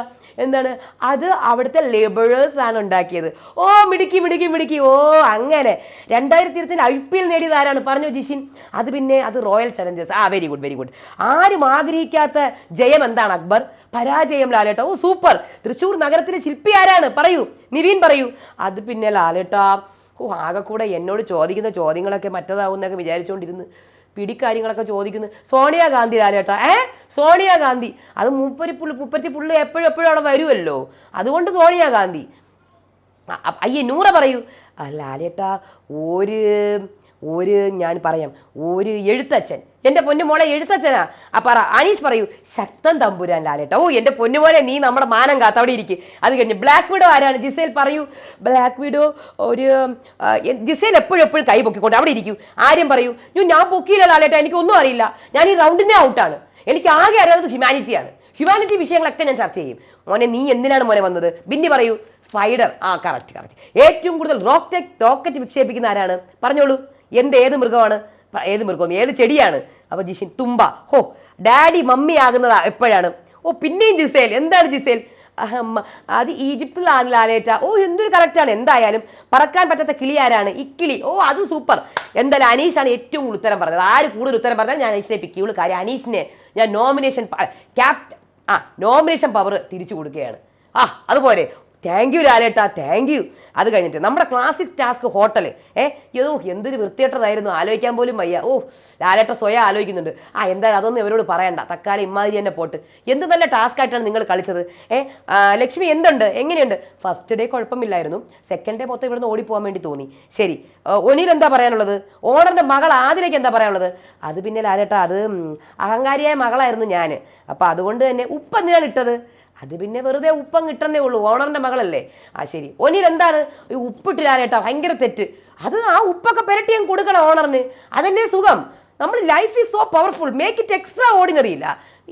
എന്താണ് അത് അവിടുത്തെ ലേബറേഴ്സ് ആണ് ഉണ്ടാക്കിയത്. ഓ മിടുക്കി മിടുക്കി മിടുക്കി. ഓ അങ്ങനെ 2020 IPL നേടിയത് ആരാണ് പറഞ്ഞു ജിഷിൻ? അത് പിന്നെ അത് royal Challengers. Very good very good. ആരും ആഗ്രഹിക്കാത്ത ജയം എന്താണ് അക്ബർ? പരാജയം ലാലേട്ട. ഓ സൂപ്പർ. തൃശ്ശൂർ നഗരത്തിലെ ശില്പി ആരാണ്? പറയൂ, നിവീൻ പറയൂ. അത് പിന്നെ ലാലേട്ട. ആകെ കൂടെ എന്നോട് ചോദിക്കുന്ന ചോദ്യങ്ങളൊക്കെ മറ്റതാവുന്നൊക്കെ വിചാരിച്ചുകൊണ്ടിരുന്ന് പിടിക്കാര്യങ്ങളൊക്കെ ചോദിക്കുന്നു. സോണിയാഗാന്ധി ലാലേട്ട. സോണിയാഗാന്ധി അത് മുപ്പത്തി പുള്ളി എപ്പോഴും അവിടെ വരുമല്ലോ, അതുകൊണ്ട് സോണിയാഗാന്ധി. അയ്യേ നൂറ പറയൂ. ലാലേട്ട ഒരു ഞാൻ പറയാം, ഒരു എഴുത്തച്ഛൻ. എൻ്റെ പൊന്നുമോളെ എഴുത്തച്ഛനാ. പറ അനീഷ് പറയൂ. ശക്തൻ തമ്പുരാൻ ലാലേട്ട. ഓ എൻ്റെ പൊന്നുമോനെ നീ നമ്മുടെ മാനം കാത്ത അവിടെ ഇരിക്കും. അത് കഴിഞ്ഞ് ബ്ലാക്ക് വിഡോ ആരാണ്? ജിസേൽ പറയൂ. ബ്ലാക്ക് വിഡോ ജിസേൽ എപ്പോഴും കൈ പൊക്കിക്കൊണ്ട് അവിടെ ഇരിക്കൂ. ആര്യം പറയൂ. ഞാൻ പൊക്കിയില്ല ലാലേട്ട, എനിക്കൊന്നും അറിയില്ല, ഞാൻ ഈ റൗണ്ടിൻ്റെ ഔട്ടാണ്. എനിക്ക് ആകെ അറിയാവുന്നത് ഹ്യൂമാനിറ്റിയാണ്. ഹ്യൂമാനിറ്റി വിഷയങ്ങളൊക്കെ ഞാൻ ചർച്ച ചെയ്യും. മോനെ നീ എന്തിനാണ് മോനെ വന്നത്? ബിന്നി പറയൂ. സ്പൈഡർ. കറക്റ്റ്. ഏറ്റവും കൂടുതൽ റോക്കറ്റ് വിക്ഷേപിക്കുന്ന ആരാണ്? പറഞ്ഞോളൂ. ഏത് മൃഗമാണ്? ഏത് മൃഗം? ഏത് ചെടിയാണ്? അപ്പൊ ജിഷിൻ തുമ്പ. ഡാഡി മമ്മി ആകുന്നത് എപ്പോഴാണ്? പിന്നെയും ജിസേൽ. എന്താണ് ജിസേൽ? അത് ഈജിപ്തിലാണ് ലാലേറ്റ. എന്തൊരു കറക്റ്റാണ്. എന്തായാലും പറക്കാൻ പറ്റാത്ത കിളി ആരാണ്? ഇക്കിളി. അത് സൂപ്പർ. എന്തായാലും അനീഷാണ് ഏറ്റവും കൂടുതൽ ഉത്തരം പറഞ്ഞത്. ആര് കൂടുതൽ ഉത്തരം പറഞ്ഞാൽ ഞാൻ അനീഷിനെ പിക്ക് ചെയ്യുള്ളൂ. കാര്യം അനീഷിനെ ഞാൻ നോമിനേഷൻ പവർ തിരിച്ചു കൊടുക്കുകയാണ്. അതുപോലെ താങ്ക് യു ലാലേട്ട, താങ്ക് യു. അത് കഴിഞ്ഞിട്ട് നമ്മുടെ ക്ലാസിക് ടാസ്ക് ഹോട്ടൽ. എന്തൊരു വൃത്തികെട്ടതായിരുന്നു, ആലോചിക്കാൻ പോലും വയ്യ. ലാലേട്ട സ്വയം ആലോചിക്കുന്നുണ്ട്. എന്തായാലും അതൊന്നും ഇവരോട് പറയണ്ട, തക്കാലം ഇമ്മാതിരി തന്നെ പോട്ട്. എന്ത് നല്ല ടാസ്ക് ആയിട്ടാണ് നിങ്ങൾ കളിച്ചത്. ലക്ഷ്മി എന്തുണ്ട്, എങ്ങനെയുണ്ട്? ഫസ്റ്റ് ഡേ കുഴപ്പമില്ലായിരുന്നു, സെക്കൻഡ് ഡേ മൊത്തം ഇവിടുന്ന് ഓടിപ്പോകാൻ വേണ്ടി തോന്നി. ശരി, ഒനിൽ എന്താ പറയാനുള്ളത്? ഓണറിന്റെ മകൾ ആദിലേക്ക് എന്താ പറയാനുള്ളത്? അത് പിന്നെ ലാലേട്ട അത് അഹങ്കാരിയായ മകളായിരുന്നു ഞാൻ. അപ്പം അതുകൊണ്ട് തന്നെ ഉപ്പ് എന്തിനാണ് ഇട്ടത്? അത് പിന്നെ വെറുതെ ഉപ്പം കിട്ടുന്നേ ഉള്ളൂ, ഓണറിന്റെ മകളല്ലേ. ശരി, ഒനിൽ എന്താണ് ഈ ഉപ്പിട്ടില്ലാലേട്ടാ? ഭയങ്കര തെറ്റ്. അത് ആ ഉപ്പൊക്കെ പെരട്ടി ഞാൻ കൊടുക്കണം ഓണറിന്, അതല്ലേ സുഖം. നമ്മൾ life is so powerful, make it extra ordinary. ഇല്ല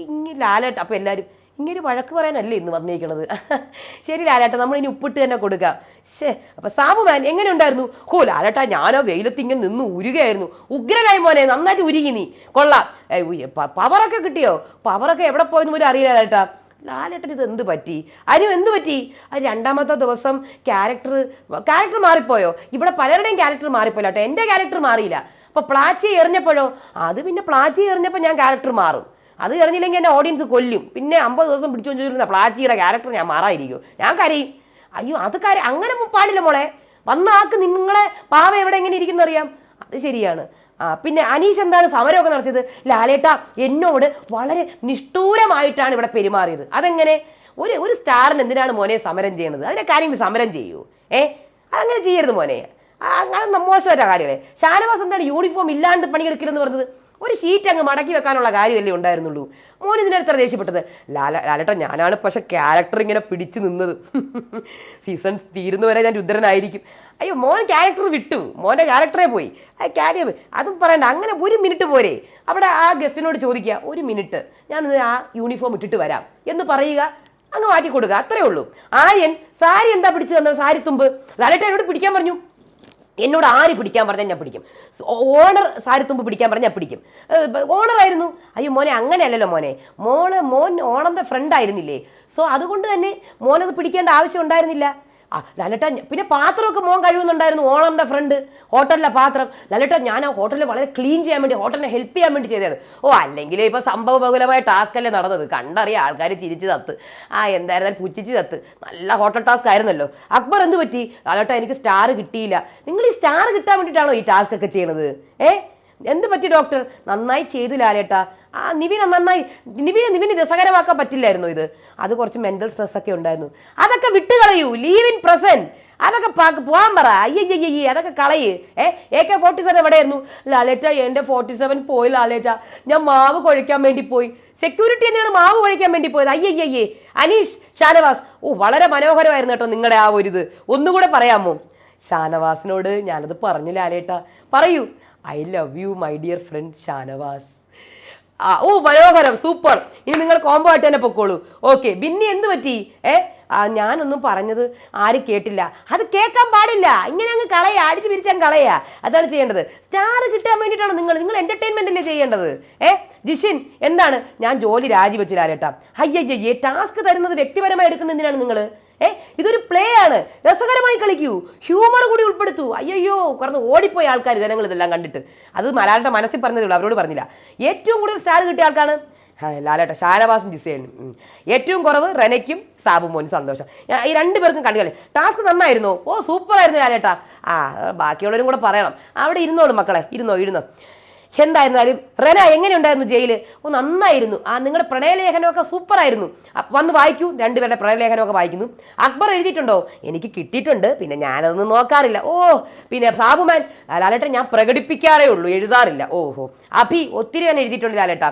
ഇങ്ങനെ ലാലേട്ട. അപ്പം എല്ലാവരും ഇങ്ങനെ വഴക്ക് പറയാനല്ലേ ഇന്ന് വന്നിരിക്കണത്? ശരി ലാലേട്ട, നമ്മൾ ഇനി ഉപ്പിട്ട് തന്നെ കൊടുക്കാം. അപ്പം സാബുമാൻ എങ്ങനെ ഉണ്ടായിരുന്നു? ലാലേട്ട ഞാനോ വെയിലത്ത് ഇങ്ങനെ നിന്ന് ഉരുകയായിരുന്നു. ഉഗ്രനായി മോനെ, നന്നായിട്ട് ഉരുകി നീ, കൊള്ളാം. പവറൊക്കെ കിട്ടിയോ? പവറൊക്കെ എവിടെ പോയെന്ന് പോലും അറിയില്ല ലാലേട്ട. ലാലേട്ടൻ ഇത് എന്ത് പറ്റി? എന്ത് പറ്റി? രണ്ടാമത്തെ ദിവസം ക്യാരക്ടർ മാറിപ്പോയോ? ഇവിടെ പലരുടെയും ക്യാരക്ടർ മാറിപ്പോയില്ല കേട്ടോ, എൻ്റെ ക്യാരക്ടർ മാറിയില്ല. അപ്പോൾ പ്ലാച്ചി എറിഞ്ഞപ്പോഴോ? അത് പിന്നെ പ്ലാച്ചി എറിഞ്ഞപ്പോൾ ഞാൻ ക്യാരക്ടർ മാറും. അത് എറിഞ്ഞില്ലെങ്കിൽ എൻ്റെ ഓഡിയൻസ് കൊല്ലും. പിന്നെ 50 ദിവസം പിടിച്ചു വെച്ചിരുന്ന പ്ലാച്ചിയുടെ ക്യാരക്ടർ ഞാൻ മാറാതിരിക്കും, ഞാൻ കരയും. അയ്യോ അത് അങ്ങനെ പാടില്ല മോളെ. വന്ന ആൾക്ക് നിങ്ങളെ പാവ എവിടെ എങ്ങനെ ഇരിക്കുന്ന അറിയാം. അത് ശരിയാണ്. പിന്നെ അനീഷ് എന്താണ് സമരമൊക്കെ നടത്തിയത്? ലാലേട്ട എന്നോട് വളരെ നിഷ്ഠൂരമായിട്ടാണ് ഇവിടെ പെരുമാറിയത്. അതെങ്ങനെ? ഒരു സ്റ്റാറിന് എന്തിനാണ് മോനെ സമരം ചെയ്യണത്? അതിൻ്റെ കാര്യങ്ങൾ സമരം ചെയ്യൂ. അതങ്ങനെ ചെയ്യരുത് മോനെ, അത് മോശമായിട്ട കാര്യമല്ലേ. ഷാനവാസ് എന്താണ് യൂണിഫോം ഇല്ലാണ്ട് പണിയെടുക്കില്ലെന്ന് പറഞ്ഞത്? ഒരു ഷീറ്റ് അങ്ങ് മടക്കി വെക്കാനുള്ള കാര്യമല്ലേ ഉണ്ടായിരുന്നുള്ളൂ. മോൻ ഇതിനടുത്ത് ദേഷ്യപ്പെട്ടത്? ലാലേട്ട ഞാനാണ് പക്ഷെ ക്യാരക്ടർ ഇങ്ങനെ പിടിച്ചു നിന്നത്. സീസൺസ് തീരുന്നവരെ ഞാൻ രുദ്രനായിരിക്കും. അയ്യോ മോൻ ക്യാരക്ടർ വിട്ടു, മോൻ്റെ ക്യാരക്ടറെ പോയി. കാര്യം അതും പറയണ്ട. അങ്ങനെ 1 മിനിറ്റ് പോരെ? അവിടെ ആ ഗസ്റ്റിനോട് ചോദിക്കുക, 1 മിനിറ്റ് ഞാൻ ആ യൂണിഫോം ഇട്ടിട്ട് വരാം എന്ന് പറയുക, അങ്ങ് മാറ്റി കൊടുക്കുക, അത്രേ ഉള്ളൂ. ആര്യൻ സാരി എന്താ പിടിച്ചു തന്നത്? സാരി തുമ്പ്. ലാലേട്ട എന്നോട് പിടിക്കാൻ പറഞ്ഞു. എന്നോട് ആര് പിടിക്കാൻ പറഞ്ഞാൽ ഞാൻ പിടിക്കും. ഓണർ സാരിത്തുമ്പ് പിടിക്കാൻ പറഞ്ഞാൽ പിടിക്കും. ഓണറായിരുന്നു. അയ്യോ മോനെ അങ്ങനെയല്ലല്ലോ മോനെ, മോൻ ഓണറിൻ്റെ ഫ്രണ്ട് ആയിരുന്നില്ലേ? സോ അതുകൊണ്ട് തന്നെ മോനത് പിടിക്കേണ്ട ആവശ്യം ഉണ്ടായിരുന്നില്ല. ലാലേട്ട പിന്നെ പാത്രമൊക്കെ മോൻ കഴിവുന്നുണ്ടായിരുന്നു. ഓണറിൻ്റെ ഫ്രണ്ട് ഹോട്ടലിലെ പാത്രം. ലാലേട്ട ഞാൻ ആ ഹോട്ടലിൽ വളരെ ക്ലീൻ ചെയ്യാൻ വേണ്ടി, ഹോട്ടലിനെ ഹെൽപ്പ് ചെയ്യാൻ വേണ്ടി ചെയ്തതാണ്. അല്ലെങ്കിൽ ഇപ്പോൾ സംഭവബഹുലമായ ടാസ്ക് അല്ലേ നടന്നത്. കണ്ടറിയാം ആൾക്കാർ ചിരിച്ച് തത്ത്. എന്തായിരുന്നാലും പുച്ഛിച്ച് തത്ത്. നല്ല ഹോട്ടൽ ടാസ്ക് ആയിരുന്നല്ലോ. അക്ബർ എന്ത് പറ്റി? ലാലേട്ട എനിക്ക് സ്റ്റാർ കിട്ടിയില്ല. നിങ്ങൾ ഈ സ്റ്റാർ കിട്ടാൻ വേണ്ടിയിട്ടാണോ ഈ ടാസ്ക് ഒക്കെ ചെയ്യണത്? എന്ത് പറ്റി ഡോക്ടർ? നന്നായി ചെയ്തു ലാലേട്ട. നിവിനെ രസകരമാക്കാൻ പറ്റില്ലായിരുന്നു ഇത്? അത് കുറച്ച് മെന്റൽ സ്ട്രെസ് ഒക്കെ ഉണ്ടായിരുന്നു. അതൊക്കെ വിട്ടുകളയൂ, ലീവ് ഇൻ പ്രസന്റ്. അതൊക്കെ പോകാൻ പറ. അയ്യയ്യയ്യേ അതൊക്കെ കളയ്. AK-47 എവിടെയായിരുന്നു? ലാലേറ്റ എൻ്റെ 47 പോയി ലാലേറ്റ, ഞാൻ മാവ് കുഴയ്ക്കാൻ വേണ്ടി പോയി. സെക്യൂരിറ്റി തന്നെയാണ് മാവ് കുഴയ്ക്കാൻ വേണ്ടി പോയത്. അയ്യയ്യയ്യേ. അനീഷ്, ഷാനവാസ്, വളരെ മനോഹരമായിരുന്നു കേട്ടോ നിങ്ങളുടെ ആ ഒരു ഇത്. ഒന്നുകൂടെ പറയാമോ? ഷാനവാസിനോട് ഞാനത് പറഞ്ഞു ലാലേട്ട. പറയൂ. I love you my dear friend Shanavas. മനോഹരം, സൂപ്പർ. ഇനി നിങ്ങൾ കോംബോ ആയിട്ട് തന്നെ പൊക്കോളൂ. ഓക്കെ, ബിന്നി എന്ത് പറ്റി? ഞാനൊന്നും പറഞ്ഞത് ആരും കേട്ടില്ല, അത് കേൾക്കാൻ പാടില്ല, ഇങ്ങനെ അങ്ങ് കളയാ, അടിച്ചു പിരിച്ചാൽ കളയാ. അതാണ് ചെയ്യേണ്ടത്. സ്റ്റാർ കിട്ടാൻ വേണ്ടിയിട്ടാണ് നിങ്ങൾ എന്റർടൈൻമെന്റ് അല്ലേ ചെയ്യേണ്ടത്. ജിഷിൻ എന്താണ്, ഞാൻ ജോലി രാജിവെച്ച് ലാലേട്ടാ. അയ്യയ്യേ, ടാസ്ക് തരുന്നത് വ്യക്തിപരമായി എടുക്കുന്ന എന്തിനാണ് നിങ്ങൾ? ഇതൊരു പ്ലേ ആണ്, രസകരമായി കളിക്കൂ, ഹ്യൂമർ കൂടി ഉൾപ്പെടുത്തൂ. അയ്യോ കുറഞ്ഞ് ഓടിപ്പോയ ആൾക്കാർ ജനങ്ങൾ ഇതെല്ലാം കണ്ടിട്ട്. അത് ലാലേട്ട മനസ്സിൽ പറഞ്ഞതേ ഉള്ളൂ, അവരോട് പറഞ്ഞില്ല. ഏറ്റവും കൂടുതൽ സ്റ്റാർ കിട്ടിയ ആൾക്കാണ് ലാലേട്ട, ഷാനവാസും ജിസേനും. ഏറ്റവും കുറവ് റെനയ്ക്കും സാബുമോനും. സന്തോഷം. ഈ രണ്ടുപേർക്കും കളികളി. ടാസ്ക് നന്നായിരുന്നോ? സൂപ്പർ ആയിരുന്നു ലാലേട്ട. ബാക്കിയുള്ളവരും കൂടെ പറയണം. അവിടെ ഇരുന്നോളൂ മക്കളെ, ഇരുന്നോ. എന്തായിരുന്നാലും റെന എങ്ങനെയുണ്ടായിരുന്നു ജയില്? നന്നായിരുന്നു. നിങ്ങളുടെ പ്രണയലേഖനമൊക്കെ സൂപ്പറായിരുന്നു. വന്ന് വായിക്കൂ, രണ്ടുപേരുടെ പ്രണയലേഖനമൊക്കെ വായിക്കുന്നു. അക്ബർ എഴുതിയിട്ടുണ്ടോ? എനിക്ക് കിട്ടിയിട്ടുണ്ട്, പിന്നെ ഞാനതൊന്നും നോക്കാറില്ല. പിന്നെ സാബുമാൻ, ലാലേട്ടൻ ഞാൻ പ്രകടിപ്പിക്കാറേ ഉള്ളൂ, എഴുതാറില്ല. അഭി ഒത്തിരി ഞാൻ എഴുതിയിട്ടുണ്ട് ലാലേട്ട.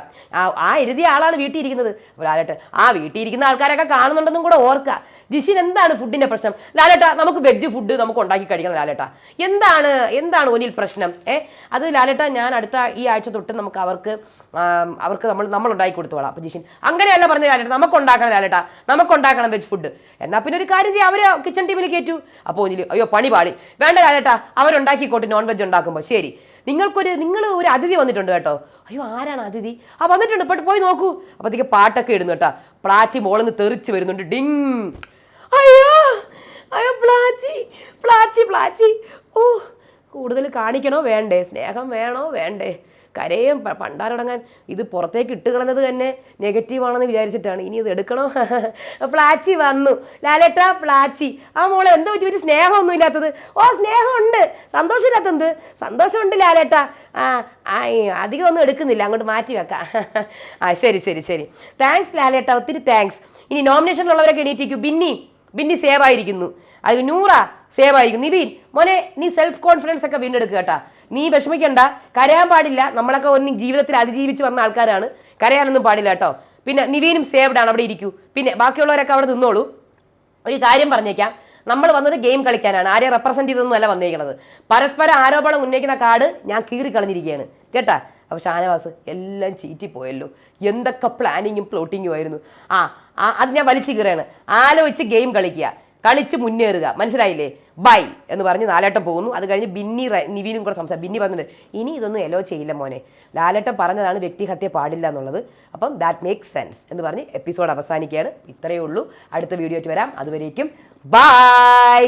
എഴുതിയ ആളാണ് വീട്ടിൽ ഇരിക്കുന്നത് ലാലേട്ടൻ. വീട്ടിൽ ഇരിക്കുന്ന ആൾക്കാരൊക്കെ കാണുന്നുണ്ടെന്നും കൂടെ ഓർക്കുക. ജിഷിൻ എന്താണ് ഫുഡിന്റെ പ്രശ്നം? ലാലേട്ട നമുക്ക് വെജ് ഫുഡ് നമുക്ക് ഉണ്ടാക്കി കഴിക്കണം ലാലേട്ട. എന്താണ് ഒനിൽ പ്രശ്നം? അത് ലാലേട്ട ഞാൻ അടുത്ത ഈ ആഴ്ച തൊട്ട് നമുക്ക് അവർക്ക് നമ്മൾ ഉണ്ടാക്കി കൊടുത്തോളാം. അപ്പൊ ജിഷിൻ അങ്ങനെയല്ല പറഞ്ഞ ലാലേട്ട, നമുക്ക് ഉണ്ടാക്കണം വെജ് ഫുഡ്. എന്നാൽ പിന്നെ ഒരു കാര്യം ചെയ്യാം, അവര് കിച്ചൺ ടീമിൽ കയറ്റു. അപ്പോൾ ഒനിൽ അയ്യോ പണി പാളി, വേണ്ട ലാലേട്ട അവരുണ്ടാക്കിക്കോട്ടെ നോൺ വെജ് ഉണ്ടാക്കുമ്പോൾ. ശരി, നിങ്ങൾ ഒരു അതിഥി വന്നിട്ടുണ്ട് കേട്ടോ. അയ്യോ ആരാണ് അതിഥി? വന്നിട്ടുണ്ട്, പോയി നോക്കൂ. അപ്പോഴത്തേക്ക് പാട്ടൊക്കെ ഇടുന്നു കേട്ടോ. പ്ലാച്ചി മോളിന്ന് തെറിച്ച് വരുന്നുണ്ട്. ഡിങ്. അയ്യോ പ്ലാച്ചി. കൂടുതൽ കാണിക്കണോ വേണ്ടേ? സ്നേഹം വേണോ വേണ്ടേ? കരയും പണ്ടാരടങ്ങാൻ. ഇത് പുറത്തേക്ക് ഇട്ട് കളഞ്ഞത് തന്നെ നെഗറ്റീവാണെന്ന് വിചാരിച്ചിട്ടാണ്. ഇനി ഇത് എടുക്കണോ? പ്ലാച്ചി വന്നു. ലാലേട്ട പ്ലാച്ചി. മോളെ എന്താ പറ്റി? ഒരു സ്നേഹമൊന്നും ഇല്ലാത്തത്? സ്നേഹമുണ്ട്. സന്തോഷമില്ലാത്തത്? സന്തോഷമുണ്ട് ലാലേട്ട. അധികം ഒന്നും എടുക്കുന്നില്ല, അങ്ങോട്ട് മാറ്റി വെക്കാം. ശരി. താങ്ക്സ് ലാലേട്ട, ഒത്തിരി താങ്ക്സ്. ഇനി നോമിനേഷനിലുള്ളവരൊക്കെ എണീറ്റിരിക്കൂ. ബിന്നി സേവ് ആയിരിക്കുന്നു. അത് നൂറ സേവ് ആയിരിക്കും. നിവീൻ മോനെ, നീ സെൽഫ് കോൺഫിഡൻസ് ഒക്കെ വീണ്ടെടുക്കുക കേട്ടാ. നീ വിഷമിക്കണ്ട, കരയാൻ പാടില്ല. നമ്മളൊക്കെ ജീവിതത്തിൽ അതിജീവിച്ച് വന്ന ആൾക്കാരാണ്, കരയാനൊന്നും പാടില്ല കേട്ടോ. പിന്നെ നിവീനും സേവ്ഡ് ആണ്, അവിടെ ഇരിക്കൂ. പിന്നെ ബാക്കിയുള്ളവരൊക്കെ അവിടെ നിന്നോളൂ. ഒരു കാര്യം പറഞ്ഞേക്കാം, നമ്മൾ വന്നത് ഗെയിം കളിക്കാനാണ്, ആരെയും റെപ്രസെന്റ് ചെയ്തൊന്നും അല്ല വന്നേക്കുന്നത്. പരസ്പര ആരോപണം ഉന്നയിക്കുന്ന കാർഡ് ഞാൻ കീറി കളഞ്ഞിരിക്കുകയാണ് കേട്ടാ. അപ്പോൾ ഷാനവാസ് എല്ലാം ചീറ്റിപ്പോയല്ലോ, എന്തൊക്കെ പ്ലാനിങ്ങും പ്ലോട്ടിങ്ങും ആയിരുന്നു. അത് ഞാൻ വലിച്ചു കീറുകയാണ്. ആലോചിച്ച് ഗെയിം കളിച്ച് മുന്നേറുക, മനസ്സിലായില്ലേ? ബൈ എന്ന് പറഞ്ഞ് ലാലേട്ടൻ പോകുന്നു. അത് കഴിഞ്ഞ് നിവീനും കൂടെ ബിന്നി പറഞ്ഞിട്ട് ഇനി ഇതൊന്നും എലോ ചെയ്യില്ല മോനെ, ലാലേട്ടൻ പറഞ്ഞതാണ് വ്യക്തിഹത്യ പാടില്ല എന്നുള്ളത്. അപ്പം ദാറ്റ് മേക്സ് സെൻസ് എന്ന് പറഞ്ഞ് എപ്പിസോഡ് അവസാനിക്കുകയാണ്. ഇത്രയേ ഉള്ളൂ. അടുത്ത വീഡിയോ ആയിട്ട് വരാം. അതുവരേക്കും ബൈ.